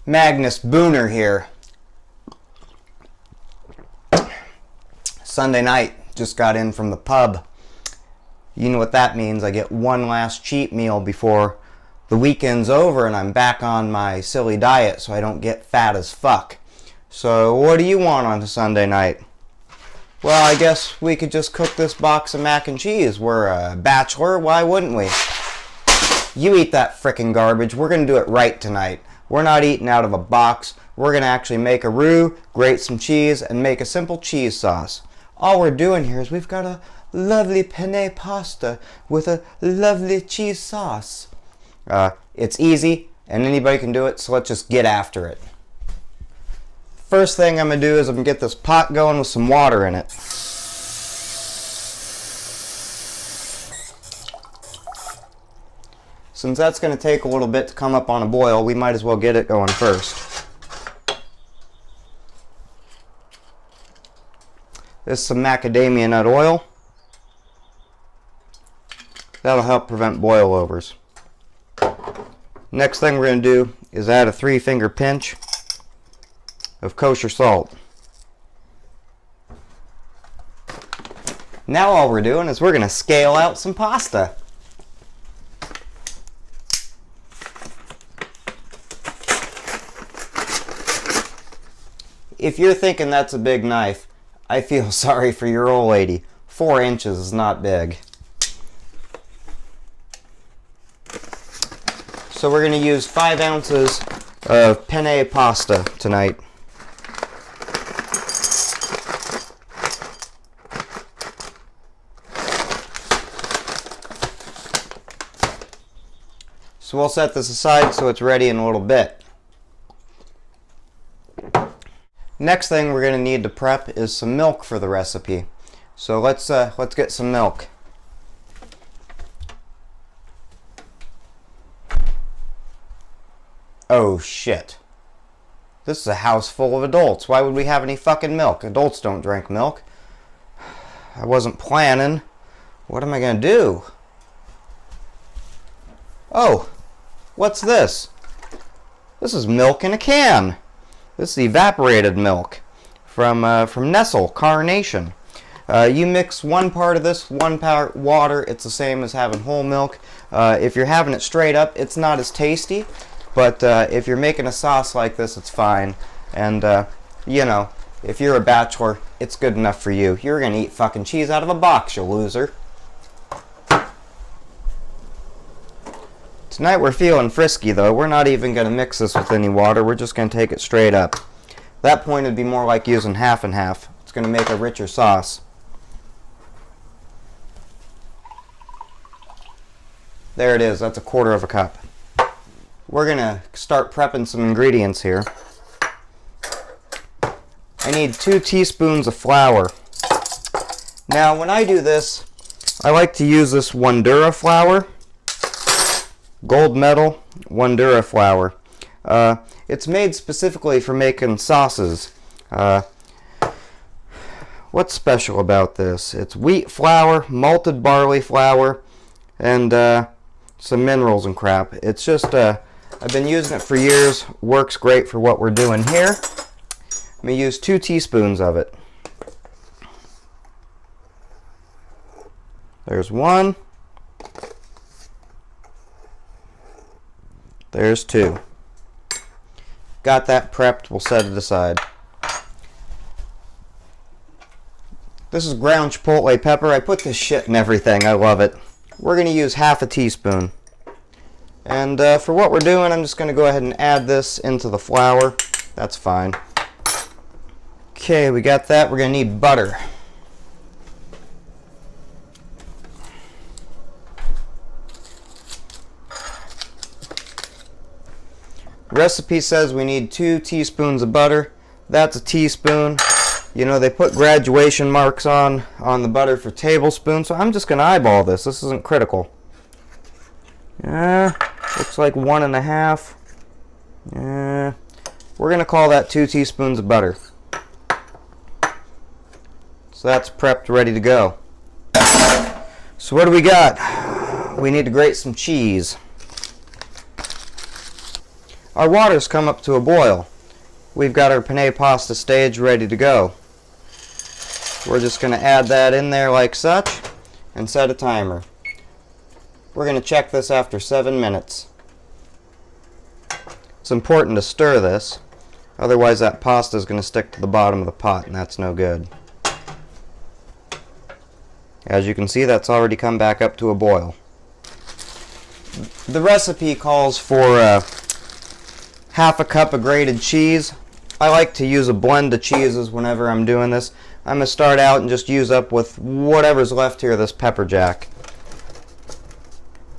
Magnus Booner here. Sunday night, just got in from the pub. You know what that means. I get one last cheat meal before the weekend's over and I'm back on my silly diet so I don't get fat as fuck. So what do you want on a Sunday night? Well, I guess we could just cook this box of mac and cheese. We're a bachelor, why wouldn't we? You eat that frickin' garbage. We're gonna do it right tonight. We're not eating out of a box. We're gonna actually make a roux, grate some cheese, and make a simple cheese sauce. All we're doing here is we've got a lovely penne pasta with a lovely cheese sauce. It's easy, and anybody can do it, so let's just get after it. First thing I'm going to do is I'm going to get this pot going with some water in it. Since that's going to take a little bit to come up on a boil, we might as well get it going first. This is some macadamia nut oil. That'll help prevent boilovers. Next thing we're going to do is add a 3-finger pinch of kosher salt. Now all we're doing is we're going to scale out some pasta. If you're thinking that's a big knife, I feel sorry for your old lady. 4 inches is not big. So we're going to use 5 ounces of penne pasta tonight. So we'll set this aside so it's ready in a little bit. Next thing we're going to need to prep is some milk for the recipe. So let's get some milk. Oh shit. This is a house full of adults. Why would we have any fucking milk? Adults don't drink milk. I wasn't planning. What am I going to do? Oh, what's this? This is milk in a can. This is evaporated milk from Nestle Carnation. You mix 1 part of this, 1 part water. It's the same as having whole milk. If you're having it straight up, it's not as tasty. But if you're making a sauce like this, it's fine. And, you know, if you're a bachelor, it's good enough for you. You're going to eat fucking cheese out of a box, you loser. Tonight we're feeling frisky, though. We're not even going to mix this with any water. We're just going to take it straight up. At that point, it'd be more like using half and half. It's going to make a richer sauce. There it is. That's 1/4 cup. We're going to start prepping some ingredients here. I need 2 teaspoons of flour. Now, when I do this, I like to use this Wondera Flour. Gold medal Wondera Flour. It's made specifically for making sauces. What's special about this? It's wheat flour, malted barley flour, and some minerals and crap. It's just, I've been using it for years. Works great for what we're doing here. I'm going to use 2 teaspoons of it. There's 1. There's 2. Got that prepped. We'll set it aside. This is ground chipotle pepper. I put this shit in everything. I love it. We're going to use 1/2 teaspoon. And for what we're doing, I'm just going to go ahead and add this into the flour. That's fine. Okay, we got that. We're going to need butter. Recipe says we need 2 teaspoons of butter. That's a teaspoon. You know, they put graduation marks on the butter for tablespoons, so I'm just going to eyeball this. This isn't critical. Looks like 1.5. We're going to call that 2 teaspoons of butter. So that's prepped, ready to go. So what do we got? We need to grate some cheese. Our water's come up to a boil. We've got our penne pasta stage ready to go. We're just going to add that in there like such and set a timer. We're going to check this after 7 minutes. It's important to stir this, otherwise that pasta is going to stick to the bottom of the pot and that's no good. As you can see, that's already come back up to a boil. The recipe calls for half a cup of grated cheese. I like to use a blend of cheeses whenever I'm doing this. I'm going to start out and just use up with whatever's left here, this pepper jack.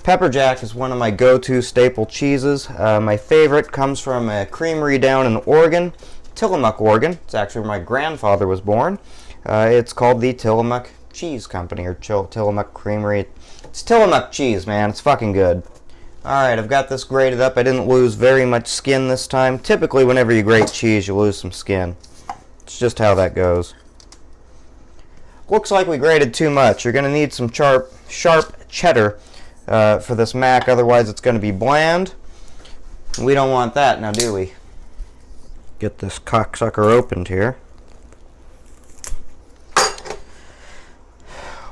Pepper jack is one of my go-to staple cheeses. My favorite comes from a creamery down in Oregon, Tillamook, Oregon. It's actually where my grandfather was born. It's called the Tillamook Cheese Company, or Tillamook Creamery. It's Tillamook cheese, man. It's fucking good. Alright, I've got this grated up. I didn't lose very much skin this time. Typically, whenever you grate cheese, you lose some skin. It's just how that goes. Looks like we grated too much. You're going to need some sharp cheddar for this mac, otherwise it's going to be bland. We don't want that, now do we? Get this cocksucker opened here.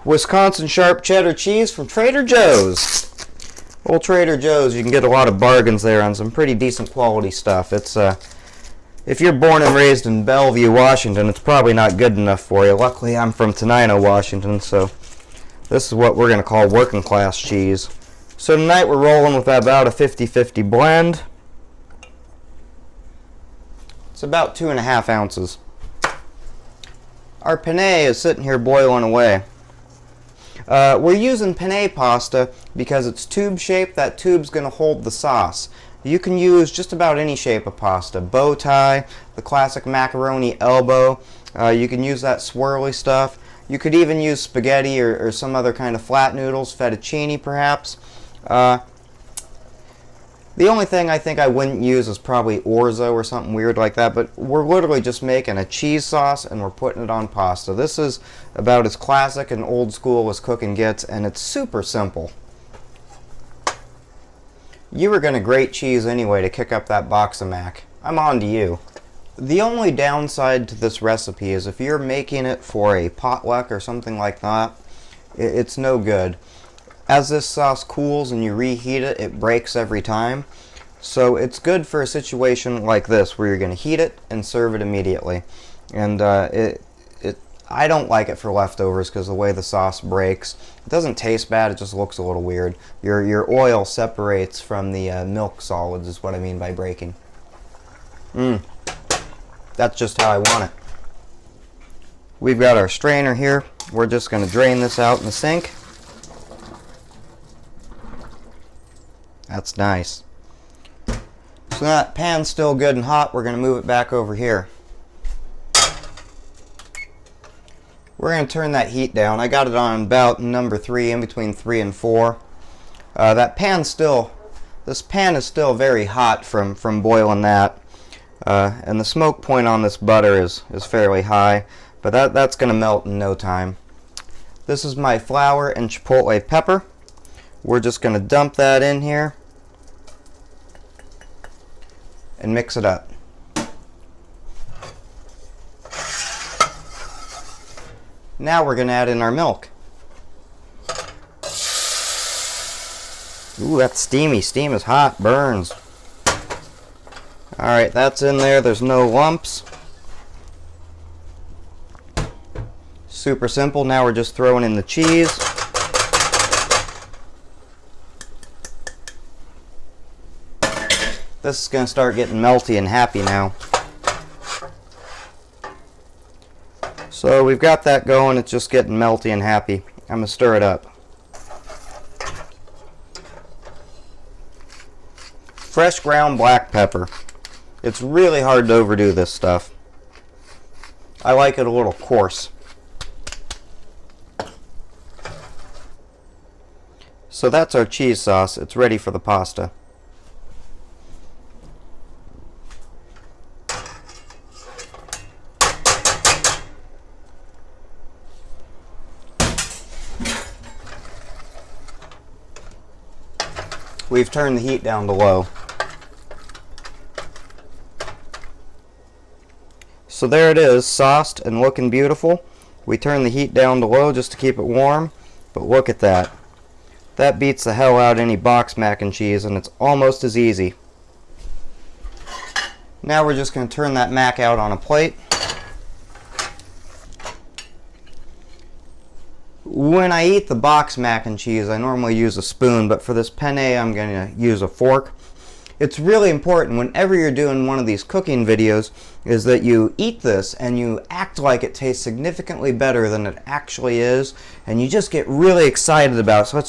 Wisconsin sharp cheddar cheese from Trader Joe's. Old Trader Joe's, you can get a lot of bargains there on some pretty decent quality stuff. It's if you're born and raised in Bellevue, Washington, it's probably not good enough for you. Luckily, I'm from Tenino, Washington, so this is what we're going to call working class cheese. So tonight we're rolling with about a 50-50 blend. It's about 2.5 ounces. Our penne is sitting here boiling away. We're using penne pasta because it's tube shaped. That tube's going to hold the sauce. You can use just about any shape of pasta. Bow tie, the classic macaroni elbow. You can use that swirly stuff. You could even use spaghetti or some other kind of flat noodles, fettuccine perhaps. The only thing I think I wouldn't use is probably orzo or something weird like that, but we're literally just making a cheese sauce and we're putting it on pasta. This is about as classic and old school as cooking gets, and it's super simple. You were going to grate cheese anyway to kick up that box of mac. I'm on to you. The only downside to this recipe is if you're making it for a potluck or something like that, it's no good. As this sauce cools and you reheat it, it breaks every time. So it's good for a situation like this where you're going to heat it and serve it immediately. And I don't like it for leftovers because the way the sauce breaks. It doesn't taste bad, it just looks a little weird. Your oil separates from the milk solids is what I mean by breaking. That's just how I want it. We've got our strainer here. We're just going to drain this out in the sink. That's nice. So now that pan's still good and hot, we're going to move it back over here. We're going to turn that heat down. I got it on about number 3, in between 3 and 4. This pan is still very hot from boiling that. And the smoke point on this butter is fairly high, but that's going to melt in no time. This is my flour and chipotle pepper. We're just going to dump that in here and mix it up. Now we're going to add in our milk. Ooh, that's steamy. Steam is hot. Burns. Alright, that's in there. There's no lumps. Super simple. Now we're just throwing in the cheese. This is going to start getting melty and happy now. So we've got that going. It's just getting melty and happy. I'm going to stir it up. Fresh ground black pepper. It's really hard to overdo this stuff. I like it a little coarse. So that's our cheese sauce. It's ready for the pasta. We've turned the heat down to low. So there it is, sauced and looking beautiful. We turn the heat down to low just to keep it warm, but look at that. That beats the hell out of any box mac and cheese, and it's almost as easy. Now we're just going to turn that mac out on a plate. When I eat the box mac and cheese, I normally use a spoon, but for this penne, I'm going to use a fork. It's really important whenever you're doing one of these cooking videos is that you eat this and you act like it tastes significantly better than it actually is, and you just get really excited about it. So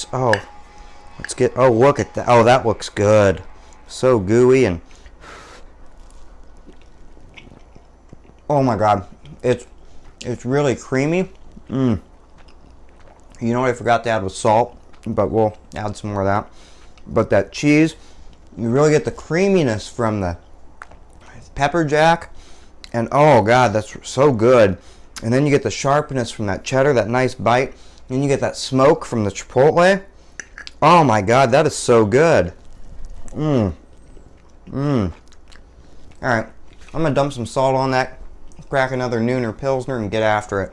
look at that. Oh, that looks good. So gooey, and oh my god, it's really creamy. You know what I forgot to add was salt, but we'll add some more of that. But that cheese, you really get the creaminess from the pepper jack, and oh god, that's so good. And then you get the sharpness from that cheddar, that nice bite. Then you get that smoke from the chipotle. Oh my god, that is so good. Alright, I'm gonna dump some salt on that, crack another Nooner Pilsner, and get after it.